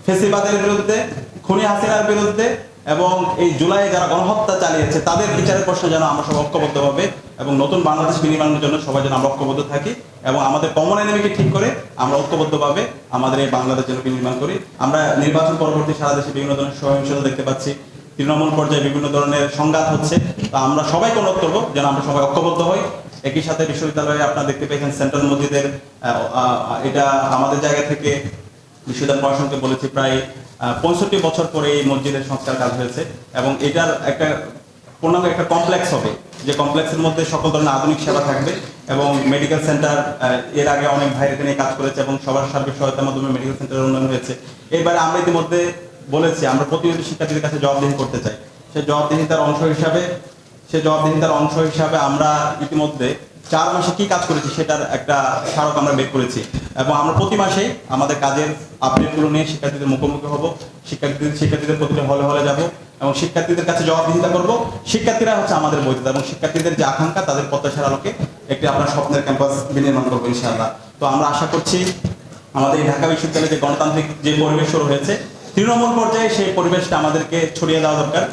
ফেসিবাদের বিরুদ্ধে, খুনি হাসিনার বিরুদ্ধে এবং এই জুলাই যারা গণহত্যা চালিয়েছে তাদের বিচারের প্রশ্নে যেন আমরা সবাই ঐক্যবদ্ধভাবে এবং নতুন বাংলাদেশ বিনির্মাণের জন্য সবাই যেন আমরা ঐক্যবদ্ধ থাকি এবং আমাদের কমন এনিমিকে ঠিক করে আমরা ঐক্যবদ্ধভাবে আমাদের এই বাংলাদেশ যেন বিনির্মাণ করি। আমরা নির্বাচন পরবর্তী সারা দেশে বিভিন্ন ধরনের সহিংসতা দেখতে পাচ্ছি, তৃণমূল পর্যায়ে বিভিন্ন ধরনের সংঘাত হচ্ছে। তো আমরা সবাইকে অনুরোধ করবো যেন আমরা সবাই ঐক্যবদ্ধ হই। একই সাথে বিশ্ববিদ্যালয়ে আপনারা দেখতে পেয়েছেন সেন্ট্রাল মসজিদের এটা আমাদের জায়গা থেকে বিশ্ববিদ্যালয় প্রশাসনকে বলেছি প্রায় 65 বছর পরে এই মসজিদের সংস্কার কাজ হয়েছে এবং এটার একটা পূর্ণাঙ্গ একটা কমপ্লেক্স হবে, যে কমপ্লেক্সের মধ্যে সকল ধরনের আধুনিক সেবা থাকবে এবং মেডিকেল সেন্টার এর আগে অনেক ভাই এখানে কাজ করেছে এবং সবার সার্বিক সহায়তার মাধ্যমে মেডিকেল সেন্টারের উন্নয়ন হয়েছে। এবারে আমরা ইতিমধ্যে বলেছি আমরা প্রতিনিধি শিক্ষার্থীদের কাছে জবাবদিহি করতে চাই। সেই জবাবদিহিতার অংশ হিসাবে আমরা ইতিমধ্যে 4 মাসে কি কাজ করেছি সেটার একটা স্মারক আমরা বের করেছি এবং আমরা প্রতি মাসে আমাদের কাজের আপডেটগুলো নিয়ে শিক্ষার্থীদের মুখোমুখি হব, শিক্ষার্থীদের প্রতিটা হলে হলে যাব এবং শিক্ষার্থীদের কাছে জবাবদিহিতা করব। শিক্ষার্থীরা হচ্ছে আমাদের বৈধতা এবং শিক্ষার্থীদের যে আকাঙ্ক্ষা তাদের প্রত্যাশার আলোকে একটি আপনার স্বপ্নের ক্যাম্পাস বিনির্মাণ করবো ইনশাআল্লাহ। তো আমরা আশা করছি আমাদের এই ঢাকা বিশ্ববিদ্যালয়ে যে গণতান্ত্রিক যে পরিবেশ শুরু হয়েছে তৃণমূল পর্যায়ে সেই পরিবেশটা আমাদেরকে ছড়িয়ে দেওয়া দরকার।